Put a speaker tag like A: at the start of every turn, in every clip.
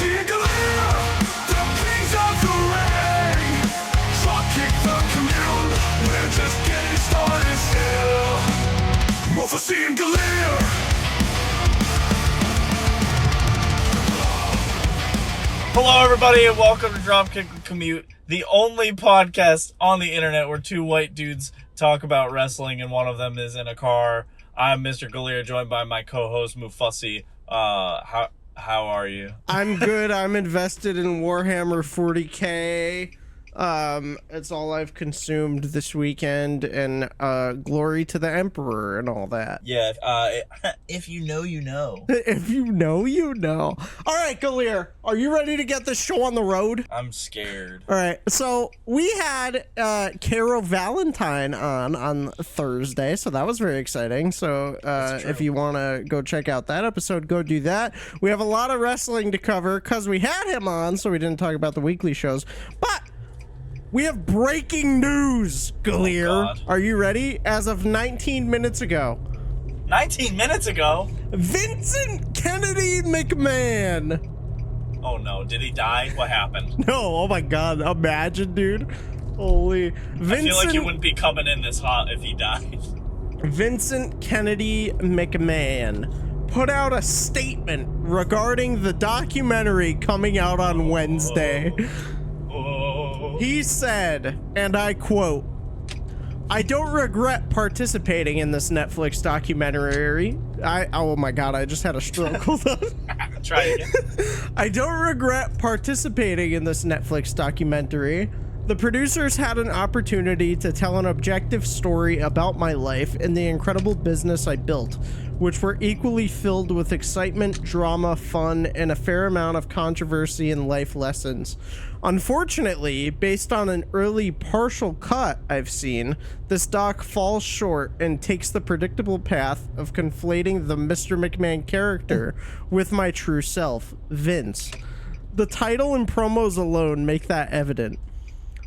A: Mufussy and Galeer, the kings of the ring. Dropkick the Commute, we're just getting started still. Mufussy and Galeer.
B: Hello everybody and welcome to Dropkick and Commute, the only podcast on the internet where two white dudes talk about wrestling and one of them is in a car. I'm MrGaleer, joined by my co-host Mufussy. How are you?
C: I'm good. I'm invested in Warhammer 40k. It's all I've consumed this weekend, and glory to the Emperor and all that.
B: Yeah, if you know, you know.
C: If you know, you know. All right, Galeer, are you ready to get this show on the road?
B: I'm scared.
C: All right, so we had Carol Valentine on Thursday, so that was very exciting. So if you want to go check out that episode, go do that. We have a lot of wrestling to cover because we had him on, so we didn't talk about the weekly shows, but we have breaking news, Galeer.
B: Oh,
C: are you ready? As of 19 minutes ago.
B: 19 minutes ago?
C: Vincent Kennedy McMahon.
B: Oh no, did he die? What happened?
C: No, oh my god, imagine, dude. Holy.
B: I feel like he wouldn't be coming in this hot if he died. Vincent
C: Kennedy McMahon put out a statement regarding the documentary coming out on Wednesday. He said, and I quote, "I don't regret participating in this Netflix documentary." Oh my god, I just had a stroke. Hold on.
B: Try again.
C: "I don't regret participating in this Netflix documentary. The producers had an opportunity to tell an objective story about my life and the incredible business I built, which were equally filled with excitement, drama, fun, and a fair amount of controversy and life lessons. Unfortunately, based on an early partial cut I've seen, this doc falls short and takes the predictable path of conflating the Mr. McMahon character with my true self, Vince. The title and promos alone make that evident.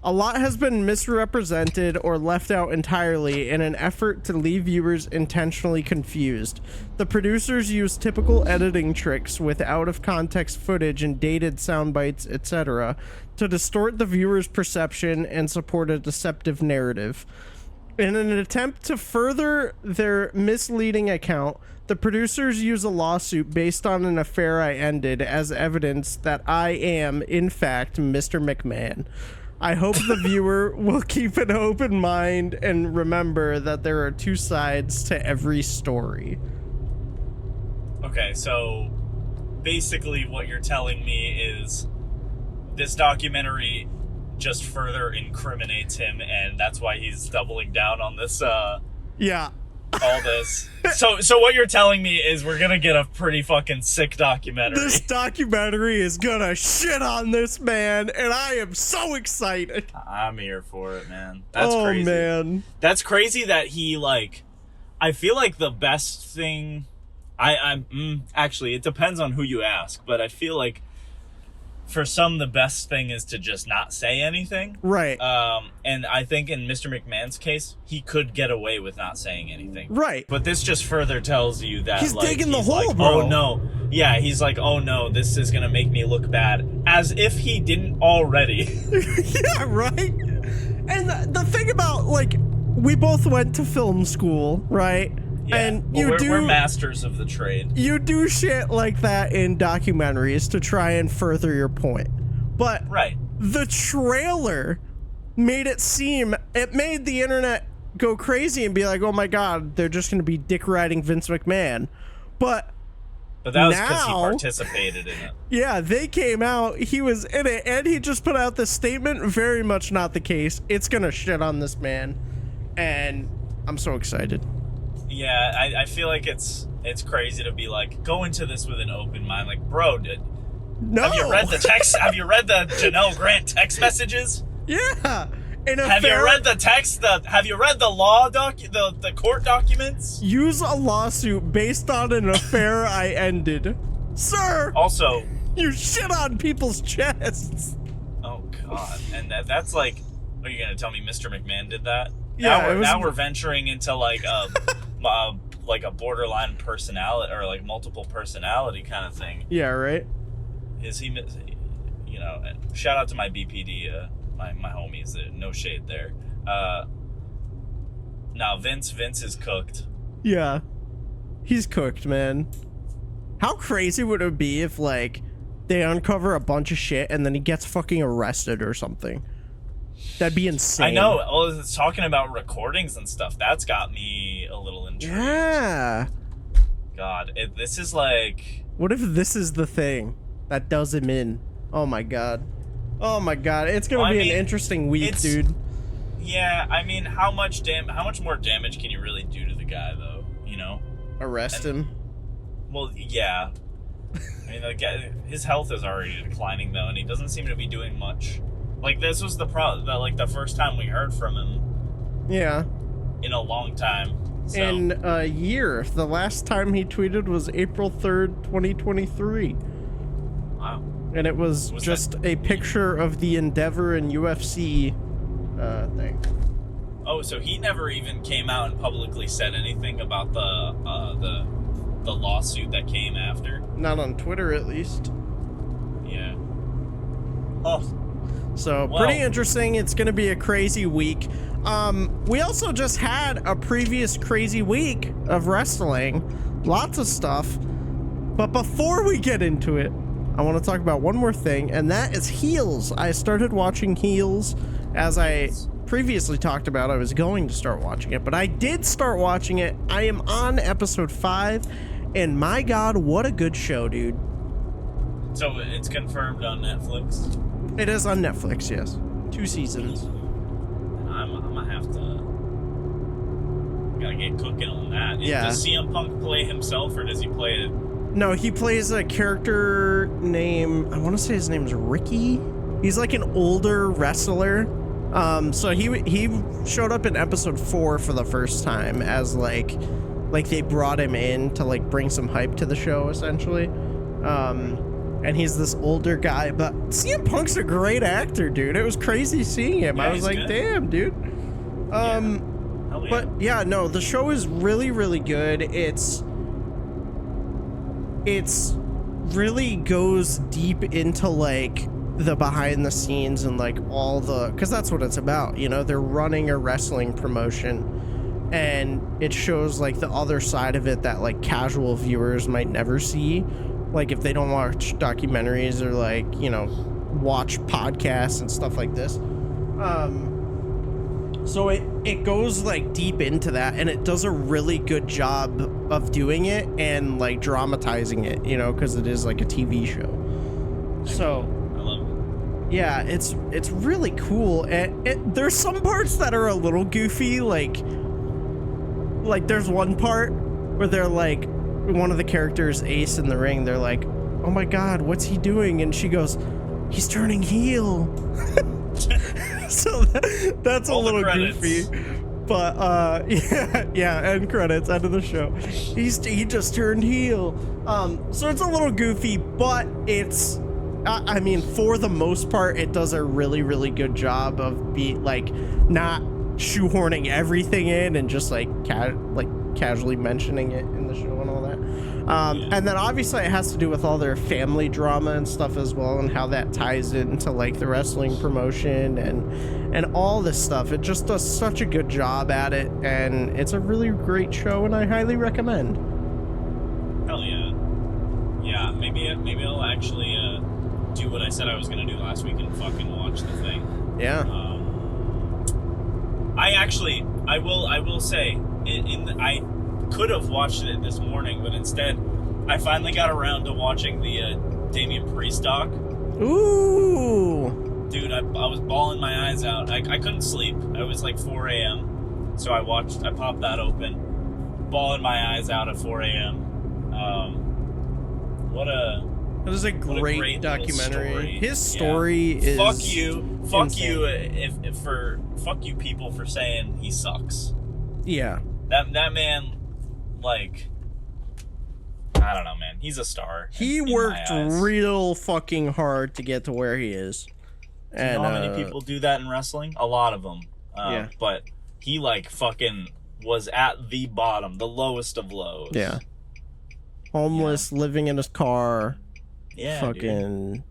C: A lot has been misrepresented or left out entirely in an effort to leave viewers intentionally confused. The producers use typical editing tricks with out-of-context footage and dated sound bites, etc., to distort the viewer's perception and support a deceptive narrative. In an attempt to further their misleading account, the producers use a lawsuit based on an affair I ended as evidence that I am, in fact, Mr. McMahon. I hope the viewer will keep an open mind and remember that there are two sides to every story."
B: Okay, so basically what you're telling me is this documentary just further incriminates him, and that's why he's doubling down on this,
C: yeah.
B: all this. So what you're telling me is we're gonna get a pretty fucking sick documentary.
C: This documentary is gonna shit on this man, and I am so excited.
B: I'm here for it, man. That's crazy.
C: Oh, man.
B: That's crazy that he, like, I feel like the best thing, actually, it depends on who you ask, but I feel like for some, the best thing is to just not say anything.
C: Right.
B: And I think in Mr. McMahon's case, he could get away with not saying anything.
C: Right.
B: But this just further tells you that
C: he's digging the hole,
B: like,
C: bro.
B: Oh no. Yeah, he's like, oh no, this is gonna make me look bad. As if he didn't already.
C: Yeah, right? And the thing about, like, we both went to film school, right?
B: Yeah.
C: And
B: well, we're masters of the trade.
C: You do shit like that in documentaries to try and further your point. But
B: right.
C: The trailer made the internet go crazy and be like, oh my god, they're just going to be dick riding Vince McMahon. But
B: that was because he participated in it.
C: Yeah, they came out, he was in it, and he just put out this statement. Very much not the case. It's going to shit on this man. And I'm so excited.
B: Yeah, I feel like it's crazy to be like, go into this with an open mind. Like, bro,
C: no.
B: Have you read the text? Have you read the Janelle Grant text messages?
C: Yeah.
B: Have you read the text? Have you read the law the court documents?
C: Use a lawsuit based on an affair I ended. Sir!
B: Also,
C: you shit on people's chests.
B: Oh, God. And that's like, are you going to tell me Mr. McMahon did that?
C: Yeah,
B: now we're venturing into like like a borderline personality or like multiple personality kind of thing.
C: Yeah, right.
B: you know, shout out to my BPD, my homies. No shade there. Now Vince is cooked.
C: Yeah. He's cooked, man. How crazy would it be if, like, they uncover a bunch of shit and then he gets fucking arrested or something? That'd be insane.
B: I know. Oh, it's talking about recordings and stuff. That's got me a little intrigued.
C: Yeah.
B: God, this is like...
C: What if this is the thing that does him in? Oh my god. Oh my god. It's gonna be an interesting week, dude.
B: Yeah, I mean, how much more damage can you really do to the guy, though? You know?
C: Arrest him?
B: Well, yeah. I mean, the guy, his health is already declining, though, and he doesn't seem to be doing much. Like, this was the first time we heard from him.
C: Yeah.
B: In a long time. So.
C: In a year. The last time he tweeted was April 3rd, 2023.
B: Wow.
C: And it was just a picture of the Endeavor and UFC thing.
B: Oh, so he never even came out and publicly said anything about the lawsuit that came after?
C: Not on Twitter, at least.
B: Yeah. Oh.
C: So, pretty interesting. It's going to be a crazy week. We also just had a previous crazy week of wrestling. Lots of stuff. But before we get into it, I want to talk about one more thing, and that is Heels. I started watching Heels. As I previously talked about, I was going to start watching it, but I did start watching it. I am on episode 5, and my god, what a good show, dude.
B: So it's confirmed on Netflix?
C: It is on Netflix, yes. 2 seasons.
B: I'm gonna have to... Gotta get cooking on that.
C: Yeah.
B: Does CM Punk play himself, or does he play it?
C: No, he plays a character named... I want to say his name's Ricky. He's like an older wrestler. So he showed up in episode 4 for the first time as like they brought him in to like bring some hype to the show, essentially. And he's this older guy, but CM Punk's a great actor, dude. It was crazy seeing him.
B: Yeah,
C: I was like,
B: good.
C: damn, dude.
B: Yeah.
C: But yeah, no, the show is really, really good. It's really goes deep into like the behind the scenes and like all the, because that's what it's about, you know. They're running a wrestling promotion, and it shows like the other side of it that like casual viewers might never see, like if they don't watch documentaries or like, you know, watch podcasts and stuff like this. So it goes like deep into that, and it does a really good job of doing it and like dramatizing it, you know, because it is like a TV show. So
B: I love it.
C: Yeah, it's really cool. And there's some parts that are a little goofy, like there's one part where they're like, one of the characters, Ace in the ring, they're like, oh my god, what's he doing? And she goes, he's turning heel. So that's a little goofy, but yeah, end credits, end of the show. He just turned heel. So it's a little goofy, but it's I mean, for the most part, it does a really, really good job of not shoehorning everything in and just like casually mentioning it in the show and all that. And then obviously it has to do with all their family drama and stuff as well, and how that ties into like the wrestling promotion and all this stuff. It just does such a good job at it, and it's a really great show, and I highly recommend.
B: Hell yeah. Yeah, maybe I'll actually do what I said I was gonna do last week and fucking watch the thing.
C: Yeah.
B: I will say, I could have watched it this morning, but instead, I finally got around to watching the Damien Priest Doc.
C: Ooh!
B: Dude, I was bawling my eyes out. I couldn't sleep. It was like 4 a.m. So I popped that open, bawling my eyes out at 4 a.m.
C: It was a great documentary.
B: Story.
C: His story is
B: fuck you
C: insane.
B: Fuck you people for saying he sucks.
C: Yeah.
B: That man, like, I don't know, man. He's a star.
C: He worked real fucking hard to get to where he is.
B: Do you know how many people do that in wrestling? A lot of them.
C: Yeah.
B: But he like fucking was at the bottom, the lowest of lows.
C: Yeah. Homeless, living in his car. fucking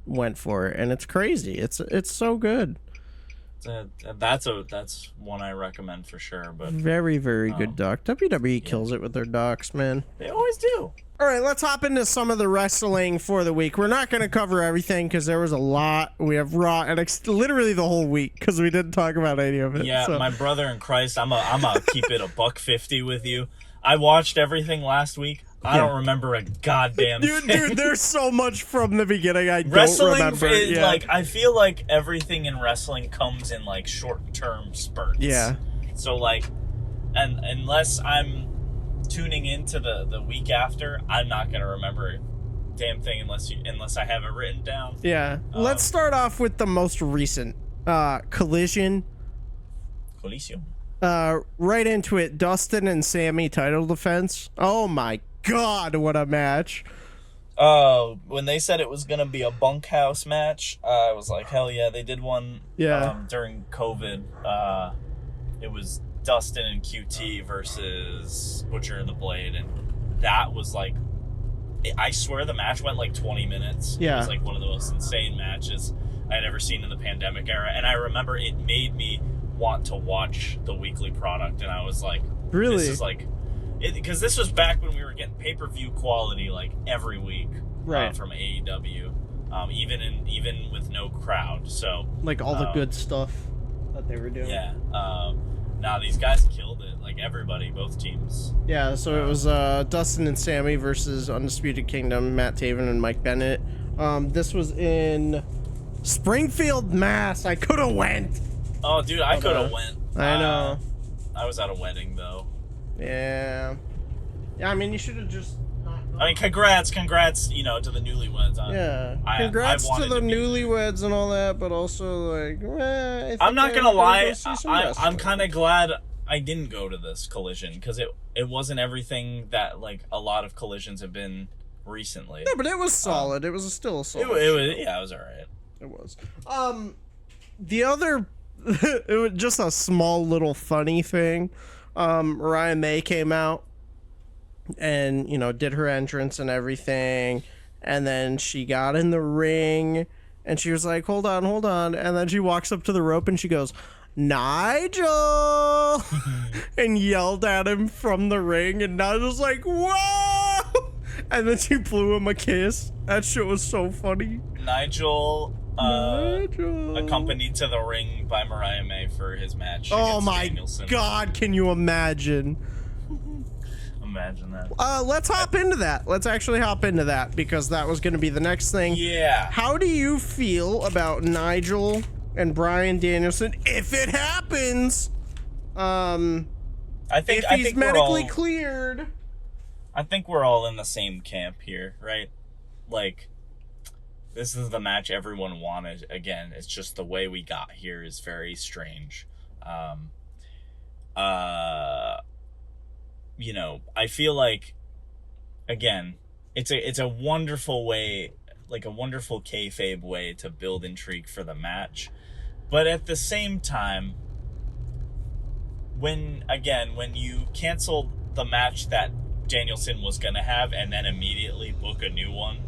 C: went for it, and it's crazy. It's so good.
B: That's one I recommend for sure. But
C: Very, very good doc. WWE kills it with their docs, man.
B: they always do.
C: All right, let's hop into some of the wrestling for the week. We're not going to cover everything because there was a lot. We have Raw and literally the whole week because we didn't talk about any of it.
B: Yeah,
C: so.
B: my brother in Christ, I'm a keep it $150 with you. I watched everything last week. I don't remember a goddamn thing.
C: Dude, there's so much from the beginning I
B: Wrestling
C: don't remember.
B: is like, I feel like everything in wrestling comes in like short-term spurts.
C: Yeah.
B: So like, and unless I'm tuning into the week after, I'm not gonna remember a damn thing unless I have it written down.
C: Yeah. Let's start off with the most recent Collision.
B: Coliseum.
C: Right into it. Dustin and Sammy title defense. Oh my God, what a match.
B: When they said it was gonna be a bunkhouse match, I was like, hell yeah, they did one. During COVID. It was Dustin and QT versus Butcher and the Blade, and that was like, I swear the match went like 20 minutes.
C: Yeah.
B: It was like one of the most insane matches I had ever seen in the pandemic era, and I remember it made me want to watch the weekly product, and I was like,
C: really?
B: This is like, because this was back when we were getting pay-per-view quality like every week,
C: right,
B: from AEW, even with no crowd. So
C: like all the good stuff that they were doing.
B: Yeah. Now these guys killed it. Like everybody, both teams.
C: Yeah. So it was Dustin and Sammy versus Undisputed Kingdom, Matt Taven and Mike Bennett. This was in Springfield, Mass. I could have went.
B: Oh, dude, I could have went.
C: I know.
B: I was at a wedding though.
C: Yeah. Yeah. I mean, you should have just.
B: I mean, congrats, you know, to the newlyweds.
C: Yeah. Congrats to the newlyweds and all that, but also, like,
B: I'm not going to lie. I'm kind of glad I didn't go to this Collision, because it wasn't everything that, like, a lot of Collisions have been recently.
C: Yeah, but it was solid. It was still a solid.
B: It was all right.
C: It was. The other, it was just a small little funny thing. Mariah May came out and, you know, did her entrance and everything, and then she got in the ring and she was like, hold on, and then she walks up to the rope and she goes, Nigel, and yelled at him from the ring, and Nigel's like, whoa, and then she blew him a kiss. That shit was so funny.
B: Nigel accompanied to the ring by Mariah May for his match.
C: Oh my
B: Danielson.
C: God, can you imagine?
B: Imagine that.
C: Let's hop into that. Let's actually hop into that, because that was going to be the next thing.
B: Yeah.
C: How do you feel about Nigel and Bryan Danielson if it happens?
B: I think
C: he's medically cleared.
B: I think we're all in the same camp here, right? Like, this is the match everyone wanted. Again, it's just the way we got here is very strange. You know, I feel like, again, it's a wonderful way, like a wonderful kayfabe way to build intrigue for the match. But at the same time, when you cancel the match that Danielson was going to have and then immediately book a new one,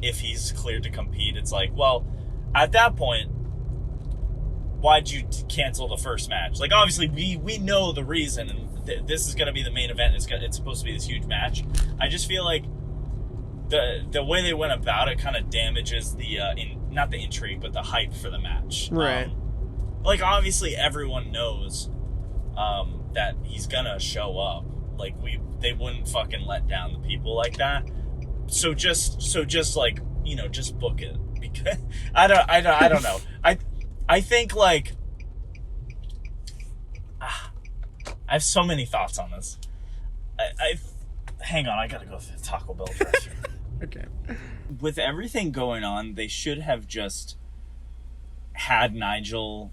B: if he's cleared to compete, it's like, well, at that point, why'd you cancel the first match? Like, obviously, we know the reason, and this is going to be the main event. It's supposed to be this huge match. I just feel like the way they went about it kind of damages the not the intrigue, but the hype for the match.
C: Right.
B: Like, obviously, everyone knows that he's gonna show up. Like, they wouldn't fucking let down the people like that. So just like, you know, just book it, because I don't know. I think, like, I have so many thoughts on this. Hang on, I gotta go to the Taco Bell drive-thru.
C: Okay.
B: With everything going on, they should have just had Nigel.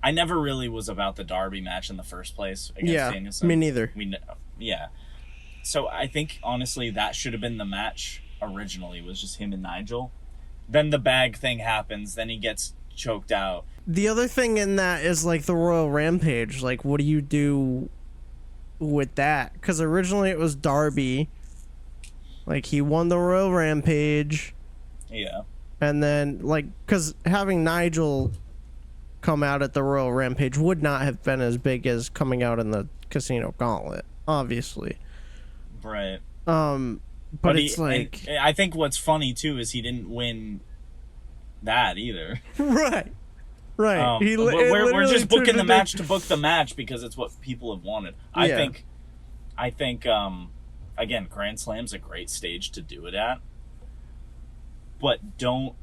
B: I never really was about the Darby match in the first place against Danielson.
C: Me neither.
B: Yeah. So I think, honestly, that should have been the match originally, was just him and Nigel. Then the bag thing happens, then he gets choked out.
C: The other thing in that is, like, the Royal Rampage. Like, what do you do with that? Because originally it was Darby, Like, he won the Royal Rampage.
B: Yeah.
C: And then, like, because having Nigel come out at the Royal Rampage would not have been as big as coming out in the Casino Gauntlet, obviously.
B: Right.
C: But it's like...
B: I think what's funny, too, is he didn't win that either.
C: Right.
B: We're just booking the match to book the match because it's what people have wanted. I think, again, Grand Slam's a great stage to do it at. But don't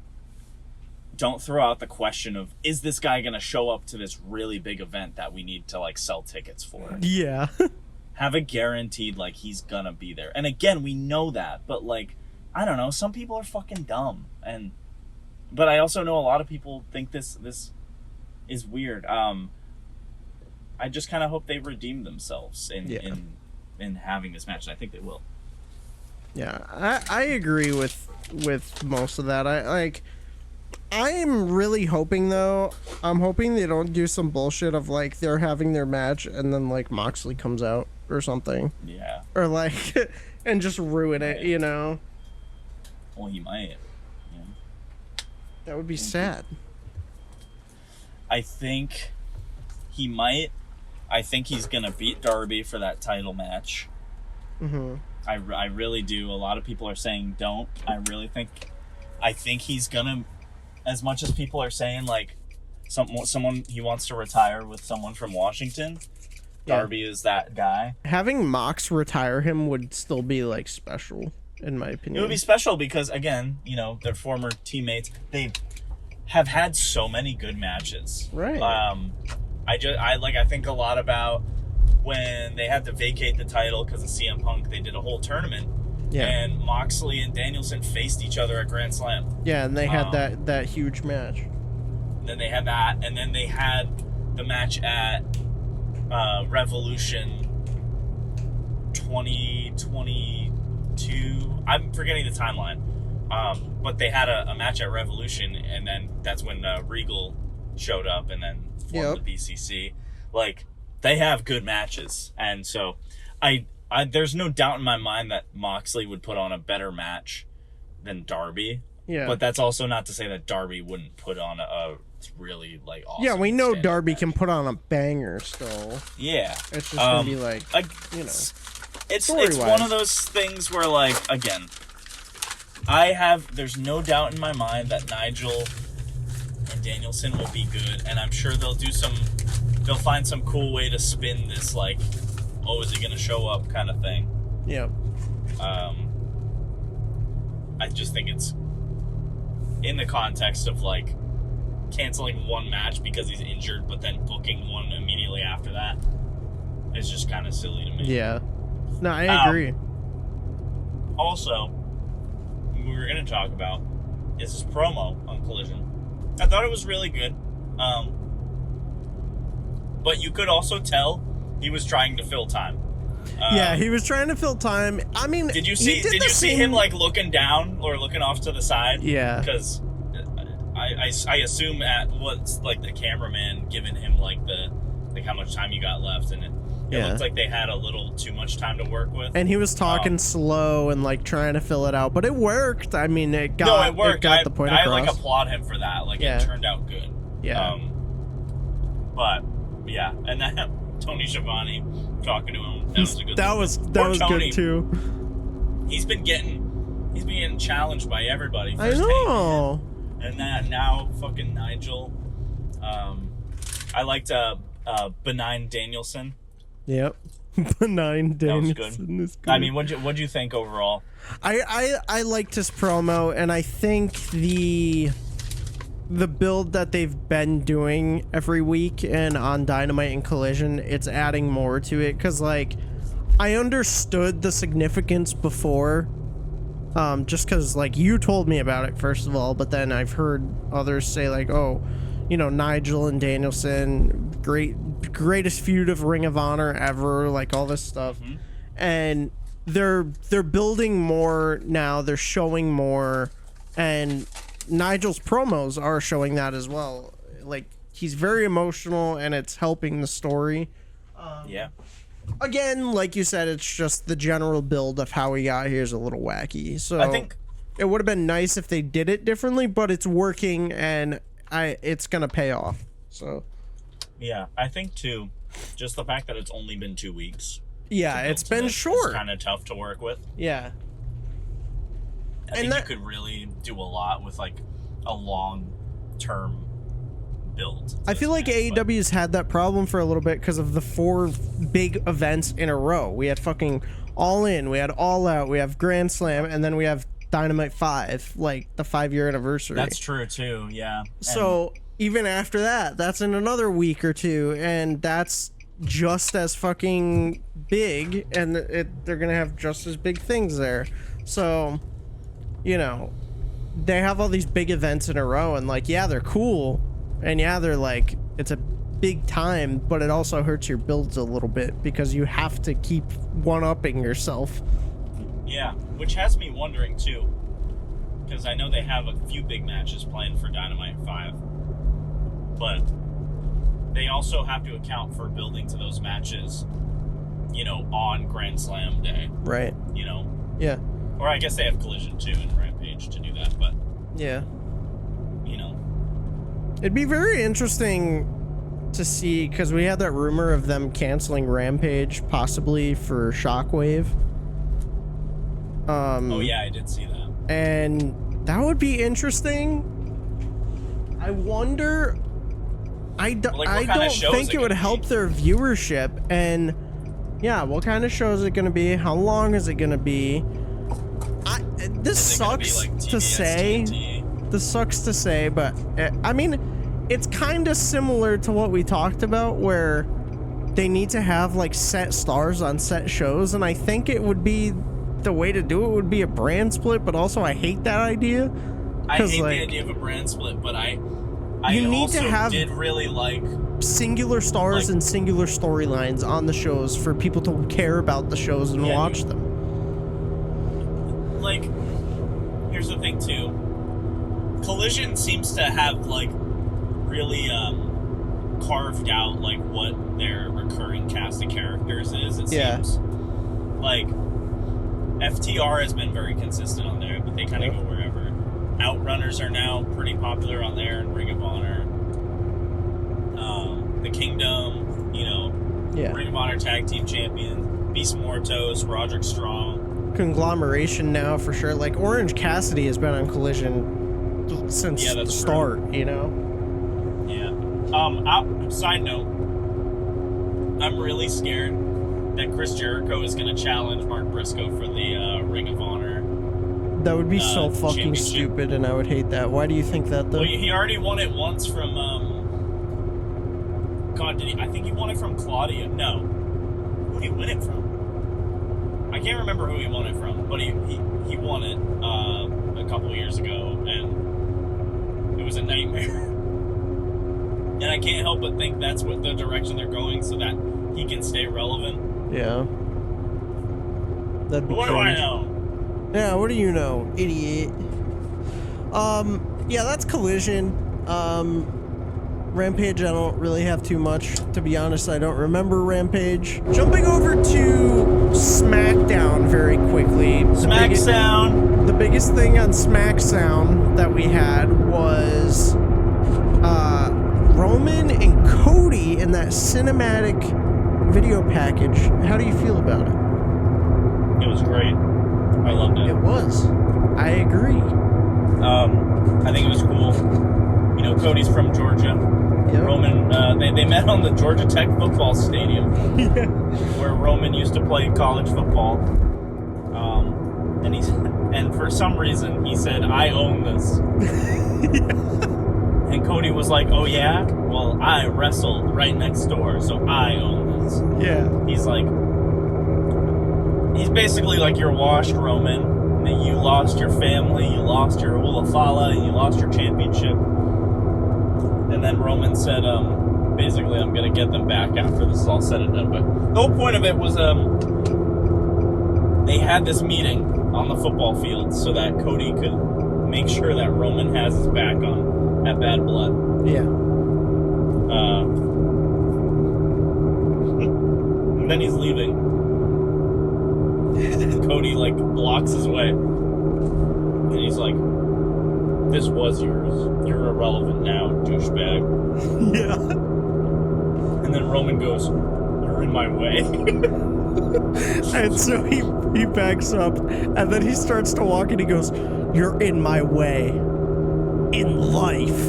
B: throw out the question of, is this guy going to show up to this really big event that we need to, like, sell tickets for?
C: Yeah.
B: Have it guaranteed, like, he's going to be there. And again, we know that, but, like, I don't know, some people are fucking dumb. But I also know a lot of people think this is weird. I just kind of hope they redeem themselves in having this match. I think they will.
C: Yeah, I agree with most of that. I'm really hoping, though, I'm hoping they don't do some bullshit of, like, they're having their match and then, like, Moxley comes out or something.
B: Yeah.
C: Or, like, and just ruin it, you know?
B: Well, he might. Yeah.
C: That would be sad.
B: I think he might. I think he's going to beat Darby for that title match.
C: Mm-hmm.
B: I really do. A lot of people are saying don't. I think he's going to, as much as people are saying, like, someone he wants to retire with someone from Washington,
C: Yeah.
B: Darby is that guy.
C: Having Mox retire him would still be, like, special, in my opinion.
B: It would be special because, again, you know, they're former teammates. They have had so many good matches.
C: Right.
B: I think a lot about when they had to vacate the title because of CM Punk. They did a whole tournament.
C: Yeah.
B: And Moxley and Danielson faced each other at Grand Slam.
C: Yeah, and they had that huge match.
B: Then they had that, and then they had the match at Revolution 2022. I'm forgetting the timeline. But they had a match at Revolution, and then that's when Regal showed up and then formed the BCC. Like, they have good matches. And so I there's no doubt in my mind that Moxley would put on a better match than Darby.
C: Yeah.
B: But that's also not to say that Darby wouldn't put on a really, like, awesome.
C: Yeah, we know
B: standard
C: Darby
B: match.
C: can put on a banger still.
B: Yeah.
C: It's just gonna be like, you know.
B: It's
C: story-wise.
B: one of those things where, like, again, there's no doubt in my mind that Nigel and Danielson will be good, and I'm sure they'll find some cool way to spin this, like, oh, is he gonna show up kind of thing.
C: Yeah.
B: I just think it's in the context of, like, canceling one match because he's injured, but then booking one immediately after that. It's just kind of silly to me.
C: Yeah. No, I agree.
B: Also, we were going to talk about is his promo on Collision. I thought it was really good. But you could also tell he was trying to fill time.
C: Yeah, he was trying to fill time. I mean,
B: did you see him, like, looking down or looking off to the side?
C: Yeah.
B: Because I assume at what's, like, the cameraman giving him, like, the, like, how much time you got left, and it looked like they had a little too much time to work with.
C: And he was talking slow and, like, trying to fill it out, but it worked. I mean, it worked. It got the point across.
B: I, like, applaud him for that. Like, it turned out good.
C: Yeah.
B: But yeah, and then Tony Schiavone talking to him. That was a good.
C: That was
B: Tony,
C: good too.
B: He's been getting challenged by everybody.
C: I know.
B: And that now fucking Nigel. I liked Benign Danielson.
C: Yep. Benign Danielson is good.
B: I mean, what'd you think overall?
C: I liked his promo, and I think the build that they've been doing every week and on Dynamite and Collision, it's adding more to it, because, like, I understood the significance before, just because, like, you told me about it first of all, but then I've heard others say, like, oh, you know, Nigel and Danielson, greatest feud of Ring of Honor ever, like, all this stuff. Mm-hmm. And they're building more now, they're showing more, and Nigel's promos are showing that as well. Like, he's very emotional, and it's helping the story.
B: Yeah.
C: again, like you said, it's just the general build of how we got here is a little wacky. So
B: I think
C: it would have been nice if they did it differently, but it's working and it's gonna pay off. So
B: yeah, I think too, just the fact that it's only been 2 weeks.
C: Yeah, it's been short.
B: Kind of tough to work with.
C: Yeah.
B: I think you could really do a lot with like a long-term build.
C: I feel like AEW's had that problem for a little bit because of the 4 big events in a row. We had fucking All In, we had All Out, we have Grand Slam, and then we have Dynamite 5, like the 5-year anniversary.
B: That's true too, yeah.
C: So even after that, that's in another week or two, and that's just as fucking big, and they're gonna have just as big things there. So, you know, they have all these big events in a row, and like, yeah, they're cool, and yeah, they're like, it's a big time, but it also hurts your builds a little bit because you have to keep one-upping yourself.
B: Yeah, which has me wondering too, because I know they have a few big matches planned for Dynamite 5, but they also have to account for building to those matches, you know, on Grand Slam Day.
C: Right.
B: You know?
C: Yeah.
B: Or I guess they have Collision too and Rampage to do that, but...
C: Yeah.
B: You know.
C: It'd be very interesting to see, because we had that rumor of them canceling Rampage, possibly for Shockwave.
B: Oh yeah, I did see that.
C: And that would be interesting. I wonder... I don't think it would help their viewership, and yeah, what kind of show is it going to be? How long is it going to be? This sucks to say. This sucks to say, but I mean, it's kind of similar to what we talked about, where they need to have like set stars on set shows, and I think it would be the way to do it would be a brand split, but also I hate that idea.
B: I hate the idea of a brand split, but I
C: need to have
B: did really like
C: singular stars and singular storylines on the shows for people to care about the shows and watch them.
B: Like, here's the thing too. Collision seems to have like really carved out like what their recurring cast of characters is. It seems like FTR has been very consistent on there, but they kind of go wherever. Outrunners are now pretty popular on there, and Ring of Honor. The Kingdom, you know, Ring of Honor Tag Team Champion, Beast Mortos, Roderick Strong.
C: Conglomeration now for sure. Like Orange Cassidy has been on Collision since the start, you know?
B: Yeah. Side note, I'm really scared that Chris Jericho is going to challenge Mark Briscoe for the Ring of Honor.
C: That would be so fucking stupid, and I would hate that. Why do you think that, though?
B: Well, he already won it once from, God, I think he won it from Claudia. No. Who did he win it from? I can't remember who he won it from, but he won it, a couple of years ago, and it was a nightmare. And I can't help but think that's what the direction they're going, so that he can stay relevant.
C: Yeah. That'd be
B: What do I know?
C: Yeah, what do you know, idiot? Yeah, that's Collision. Rampage, I don't really have too much. To be honest, I don't remember Rampage. Jumping over to Smackdown very quickly.
B: Smackdown.
C: The biggest thing on Smackdown that we had was Roman and Cody in that cinematic video package. How do you feel about it?
B: It was great. I loved it.
C: It was. I agree.
B: I think it was cool. You know, Cody's from Georgia.
C: Yep.
B: Roman, they met on the Georgia Tech football stadium, where Roman used to play college football. And for some reason he said, "I own this." And Cody was like, "Oh yeah? Well, I wrestled right next door, so I own this."
C: Yeah.
B: He's basically like your washed Roman. You lost your family, you lost your Ulafala, and you lost your championship. And then Roman said, basically, I'm going to get them back after this is all said and done. But the whole point of it was they had this meeting on the football field so that Cody could make sure that Roman has his back on at Bad Blood.
C: Yeah.
B: And then he's leaving. Cody, like, blocks his way. And he's like, this was yours. You're irrelevant now, douchebag.
C: Yeah.
B: And then Roman goes, you're in my way.
C: And so he backs up, and then he starts to walk, and he goes, you're in my way. In life.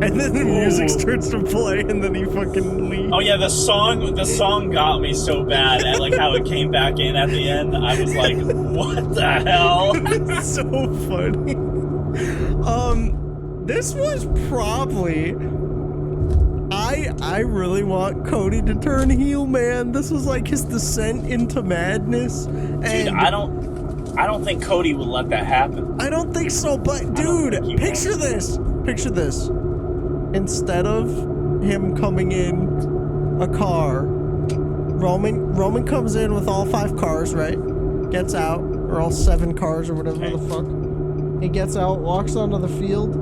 C: And then the music starts to play, and then he fucking leaves.
B: Oh yeah, the song got me so bad at like how it came back in at the end. I was like, what the hell?
C: It's so funny. This was probably I really want Cody to turn heel, man. This was like his descent into madness. And
B: Dude, I don't think Cody will let that happen.
C: I don't think so, but dude, picture this. Picture this. Instead of him coming in a car, Roman comes in with all 5 cars, right? Gets out, or all 7 cars, or whatever the fuck. He gets out, walks onto the field,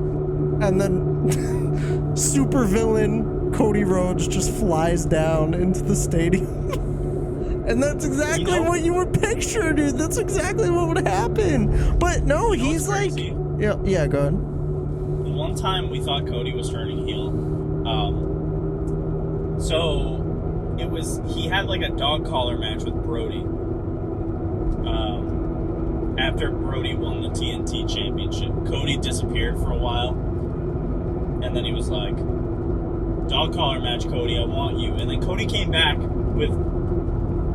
C: and then super villain Cody Rhodes just flies down into the stadium. And that's exactly what you would picture, dude. That's exactly what would happen. But no, he's like, yeah, go ahead.
B: The one time we thought Cody was turning heel, so it was, he had like a dog collar match with Brody. After Brody won the TNT championship, Cody disappeared for a while, and then he was like, dog collar match, Cody, I want you. And then Cody came back with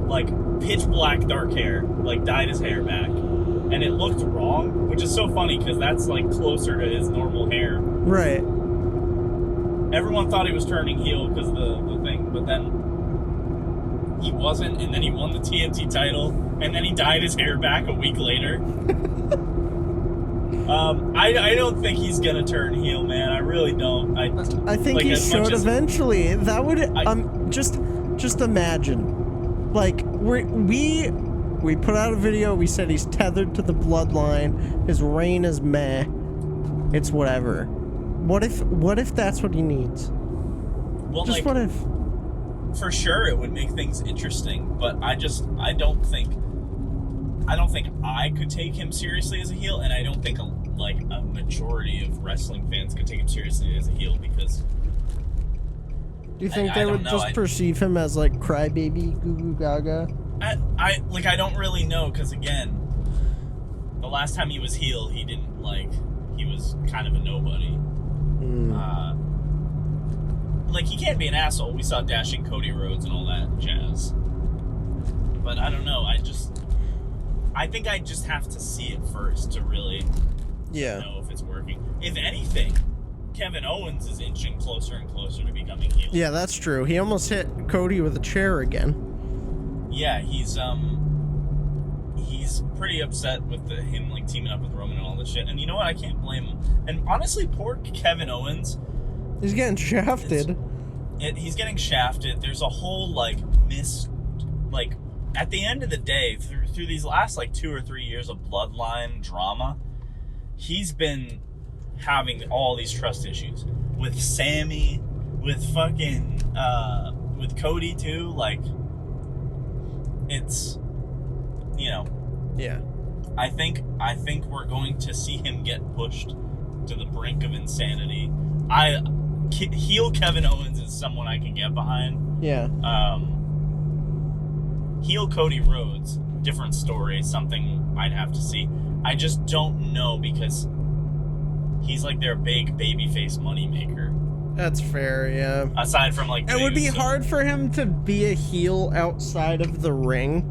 B: like pitch black dark hair, like dyed his hair back, and it looked wrong, which is so funny because that's like closer to his normal hair.
C: Right.
B: Everyone thought he was turning heel because of the thing, but then he wasn't, and then he won the TNT title, and then he dyed his hair back a week later. I don't think he's gonna turn heel, man. I really don't.
C: I think
B: like,
C: he should eventually. That would just imagine. Like we put out a video. We said he's tethered to the bloodline. His reign is meh. It's whatever. What if that's what he needs?
B: Well,
C: just
B: like,
C: what if?
B: For sure, it would make things interesting. But I don't think I could take him seriously as a heel, and I don't think a majority of wrestling fans could take him seriously as a heel because.
C: Do you think they would just perceive him as like crybaby, goo goo gaga?
B: I don't really know, because again, the last time he was heel, he was kind of a nobody. He can't be an asshole. We saw Dashing Cody Rhodes and all that jazz. But I don't know. I think I just have to see it first to really know if it's working. If anything, Kevin Owens is inching closer and closer to becoming heel.
C: Yeah, that's true. He almost hit Cody with a chair again.
B: Yeah, he's pretty upset with him teaming up with Roman and all this shit. And you know what? I can't blame him. And honestly, poor Kevin Owens.
C: He's getting shafted.
B: He's getting shafted. There's a whole at the end of the day, through these last 2 or 3 years of bloodline drama, he's been having all these trust issues with Sammy, with fucking with Cody too. It's
C: Yeah.
B: I think we're going to see him get pushed to the brink of insanity. Heel Kevin Owens is someone I can get behind.
C: Yeah.
B: Heel Cody Rhodes, different story, something I'd have to see. I just don't know, because he's their big babyface moneymaker.
C: That's fair, yeah.
B: Aside from
C: it would be hard for him to be a heel outside of the ring,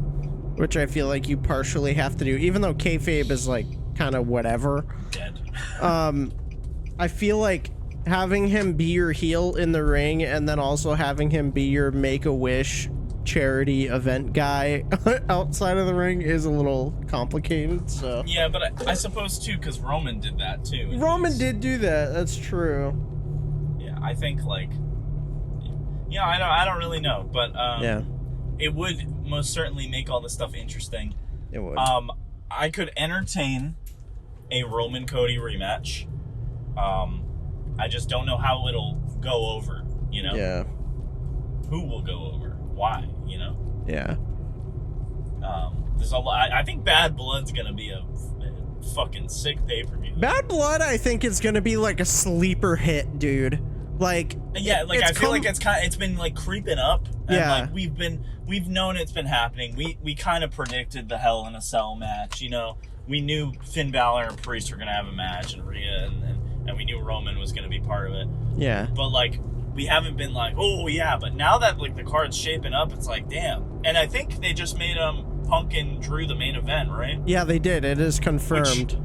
C: which I feel like you partially have to do, even though kayfabe is kind of whatever.
B: Dead.
C: I feel like having him be your heel in the ring and then also having him be your Make-A-Wish charity event guy outside of the ring is a little complicated, so.
B: Yeah, but I suppose too, because Roman did that too.
C: Roman did do that, that's true.
B: Yeah, I think I don't really know, but
C: yeah,
B: it would most certainly make all this stuff interesting.
C: It would.
B: I could entertain a Roman Cody rematch. I just don't know how it'll go over,
C: Yeah.
B: Who will go over? Why,
C: Yeah.
B: There's a lot. I think Bad Blood's gonna be a fucking sick pay-per-view.
C: Bad Blood, I think, is gonna be like a sleeper hit, dude. Like,
B: yeah, like I feel like it's been like creeping up. And
C: Yeah.
B: like we've known it's been happening. We kind of predicted the Hell in a Cell match. You know, we knew Finn Balor and Priest were gonna have a match, and Rhea, and we knew Roman was gonna be part of it.
C: Yeah.
B: But like, we haven't been like, oh yeah. But now that like the card's shaping up, it's like, damn. And I think they just made Punk and Drew the main event, right?
C: Yeah, they did. It is confirmed.
B: Which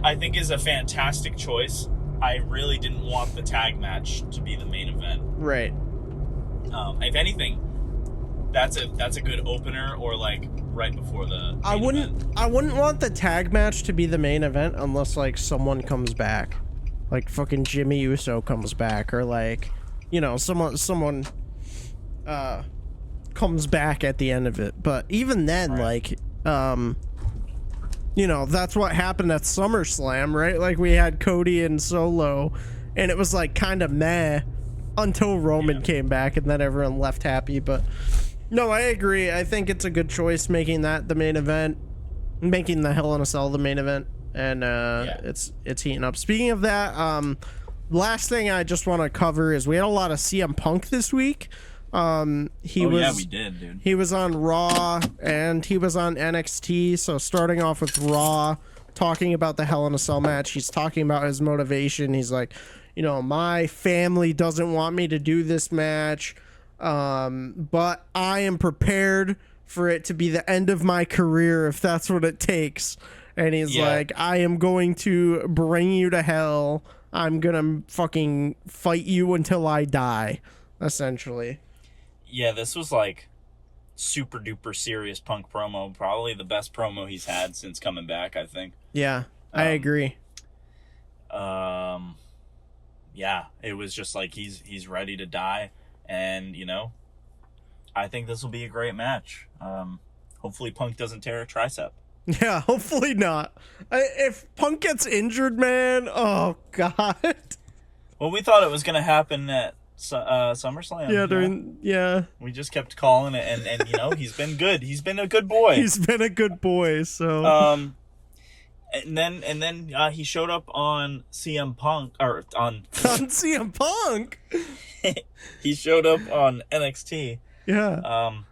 B: I think is a fantastic choice. I really didn't want the tag match to be the main event.
C: Right.
B: If anything, that's a good opener, or like right before the main
C: I wouldn't want the tag match to be the main event unless like someone comes back, like fucking Jimmy Uso comes back, or like, you know, someone comes back at the end of it. But even then,
B: right.
C: like, you know, that's what happened at SummerSlam, right? Like, we had Cody and Solo, and it was like kind of meh until Roman came back, and then everyone left happy. But no, I agree. I think it's a good choice making that the main event, making the Hell in a Cell the main event, and it's heating up. Speaking of that, last thing I just want to cover is we had a lot of CM Punk this week.
B: Yeah, we did, dude.
C: He was on Raw and he was on NXT. So starting off with Raw, talking about the Hell in a Cell match, he's talking about his motivation. He's like, you know, my family doesn't want me to do this match, but I am prepared for it to be the end of my career if that's what it takes. And he's like, I am going to bring you to hell. I'm gonna fucking fight you until I die, essentially.
B: Yeah, this was like super duper serious Punk promo. Probably the best promo he's had since coming back, I think.
C: Yeah, I agree.
B: Yeah, it was just like he's ready to die, and you know, I think this will be a great match. Hopefully Punk doesn't tear a tricep.
C: Yeah, hopefully not. If Punk gets injured, man, oh god.
B: Well, we thought it was gonna happen at SummerSlam.
C: Yeah,
B: we just kept calling it, and you know, he's been good. He's been a good boy.
C: He's been a good boy. So
B: and then he showed up on CM Punk, or on
C: CM Punk.
B: He showed up on NXT.
C: Yeah.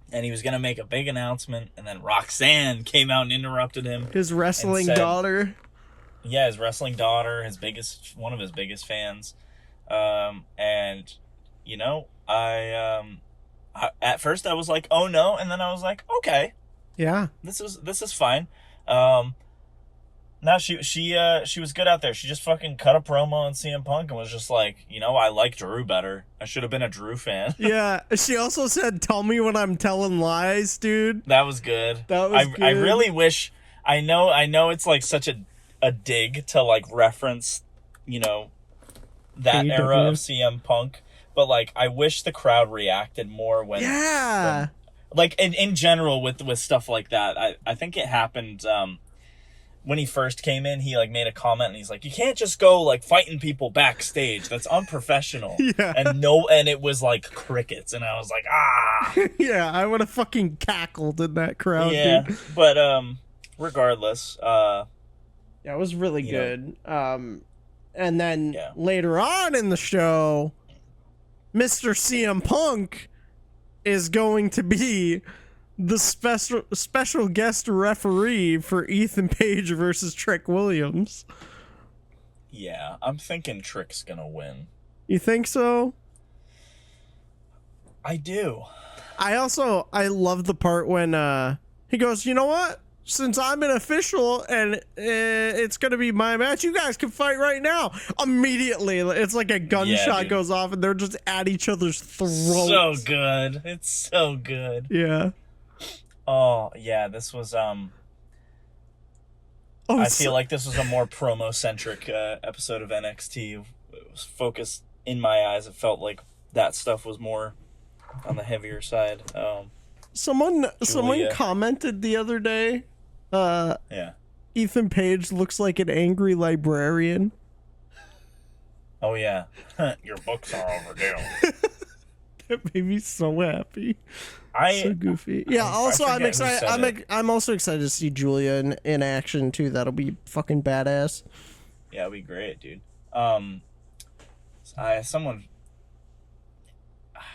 B: And he was gonna make a big announcement, and then Roxanne came out and interrupted him.
C: His wrestling daughter.
B: Yeah, his wrestling daughter, one of his biggest fans. And you know, I at first I was like, oh no, and then I was like, okay,
C: yeah,
B: this is fine. Now she was good out there. She just fucking cut a promo on CM Punk and was just like, you know, I like Drew better. I should have been a Drew fan.
C: Yeah, she also said, tell me when I'm telling lies, dude.
B: That was good.
C: Good.
B: I really wish, I know it's like such a dig to like reference, you know, that
C: AEW.
B: era of CM Punk, but like I wish the crowd reacted more when like in general with stuff like that. I think it happened when he first came in. He like made a comment and he's like, you can't just go like fighting people backstage, that's unprofessional.
C: Yeah.
B: And it was like crickets, and I was like,
C: yeah, I would have fucking cackled in that crowd.
B: Yeah,
C: dude.
B: but regardless,
C: yeah, it was really good. And then later on in the show, Mr. CM Punk is going to be the special guest referee for Ethan Page versus Trick Williams.
B: Yeah, I'm thinking Trick's gonna win.
C: You think so?
B: I do.
C: I love the part when he goes, you know what? Since I'm an official and it's going to be my match, you guys can fight right now. Immediately, it's like a gunshot goes off and they're just at each other's throats.
B: So good. It's so good.
C: Yeah.
B: Oh, yeah, this was, I feel like this was a more promo-centric episode of NXT. It was focused, in my eyes, it felt like that stuff was more on the heavier side.
C: Someone commented the other day, Ethan Page looks like an angry librarian.
B: Oh yeah, your books are overdue.
C: That made me so happy. So goofy. Yeah. Also, I'm
B: forget who
C: excited.
B: said
C: I'm also excited to see Julia in action too. That'll be fucking badass.
B: Yeah, it'd be great, dude. Someone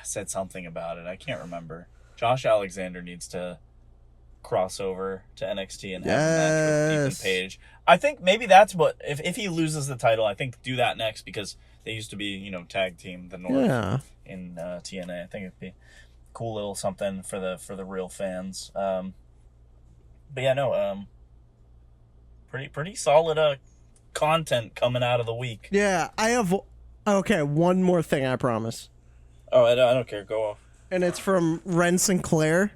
B: said something about it. I can't remember. Josh Alexander needs to cross over to NXT and have a match with Ethan Page. I think maybe that's what, if he loses the title, I think do that next, because they used to be, you know, tag team the North in TNA. I think it'd be a cool little something for the real fans. But yeah, no, pretty solid content coming out of the week.
C: Yeah, I have. Okay, one more thing, I promise.
B: Oh, I don't care. Go off.
C: And it's from Wren Sinclair.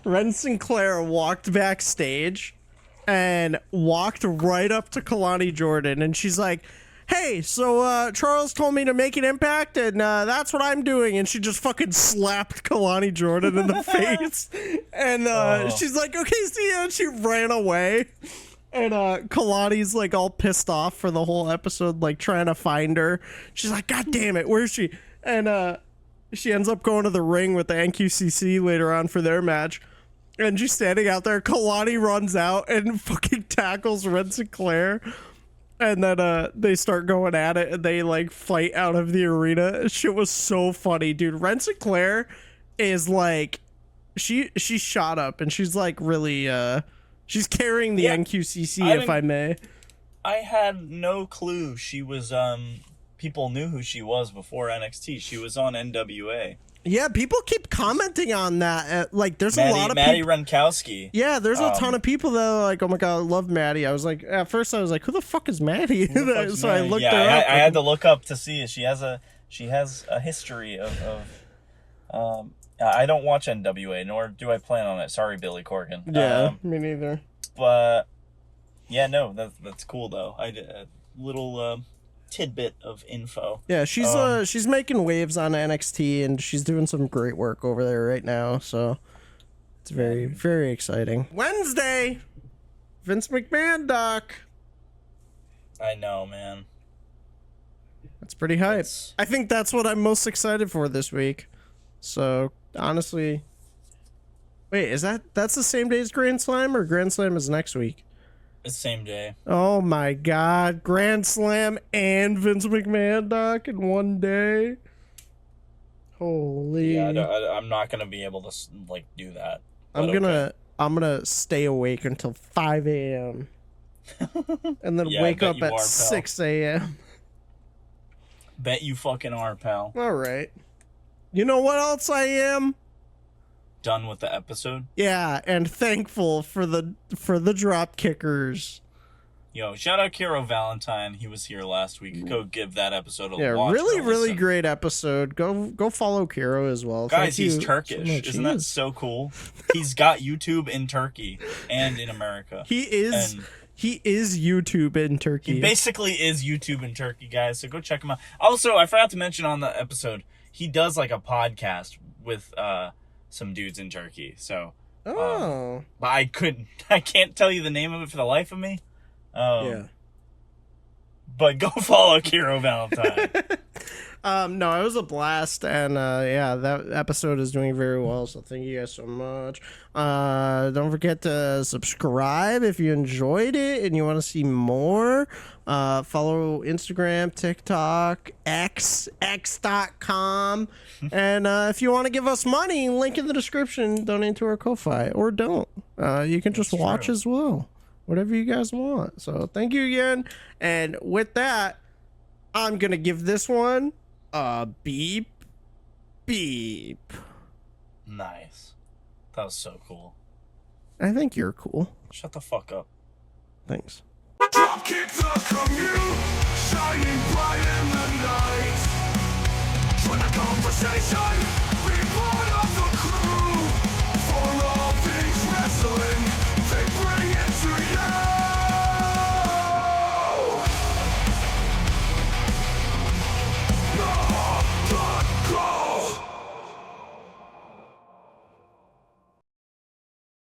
C: Wren Sinclair walked backstage and walked right up to Kalani Jordan, and she's like, hey, so Charles told me to make an impact, and that's what I'm doing. And she just fucking slapped Kalani Jordan in the face. And she's like, okay, see ya. And she ran away. And Kalani's like all pissed off for the whole episode, like trying to find her. She's like, God damn it, where's she? And she ends up going to the ring with the NQCC later on for their match. And she's standing out there. Kalani runs out and fucking tackles Wren Sinclair. And then they start going at it, and they like fight out of the arena. Shit was so funny, dude. Wren Sinclair is like, she's shot up, and she's like really she's carrying the NQCC, if I may.
B: I had no clue she was people knew who she was before NXT. She was on NWA.
C: Yeah, people keep commenting on that. Like, there's a lot of
B: Maddie
C: people.
B: Renkowski.
C: Yeah, there's a ton of people that are like, oh my god, I love Maddie. I was like, at first I was like, who the fuck is Maddie? So
B: Maddie?
C: I looked her up.
B: I had to look up to see it. She has a history of I don't watch NWA, nor do I plan on it. Sorry, Billy Corgan.
C: Yeah, me neither.
B: But yeah, no, that's cool though. I did a little tidbit of info.
C: Yeah, she's making waves on NXT, and she's doing some great work over there right now. So it's very, very exciting. Wednesday, Vince McMahon Doc.
B: I know, man.
C: That's pretty hype. I think that's what I'm most excited for this week. So honestly, wait, that's the same day as Grand Slam, or Grand Slam is next week?
B: It's the same day.
C: Oh my god, Grand Slam and Vince McMahon Doc in one day. Holy.
B: Yeah, I'm not gonna be able to like do that.
C: I'm gonna stay awake until 5 a.m. and then wake up at 6 a.m.
B: Bet you fucking are, pal.
C: All right. You know what else I am?
B: Done with the episode.
C: Yeah, and thankful for the drop kickers.
B: Yo, shout out Kiro Valentine. He was here last week. Go give that episode a watch.
C: Yeah, really great episode. Go follow Kiro as well.
B: Guys, he's Turkish. Isn't that so cool? He's got YouTube in Turkey and in America.
C: He is YouTube in Turkey.
B: He basically is YouTube in Turkey, guys. So go check him out. Also, I forgot to mention on the episode, he does like a podcast with some dudes in Turkey. So, but I can't tell you the name of it for the life of me. Yeah. But go follow Kiro Valentine.
C: No, it was a blast, and yeah, that episode is doing very well, so thank you guys so much. Don't forget to subscribe if you enjoyed it and you want to see more. Follow Instagram, TikTok, x.com, and if you want to give us money, link in the description, donate to our Ko-Fi, or don't. You can just watch as well. Whatever you guys want. So thank you again, and with that, I'm gonna give this one a beep.
B: Nice. That was so cool.
C: I think you're cool.
B: Shut the fuck up.
C: Thanks.
A: Dropkick the commute, shining bright in the night. Join the conversation.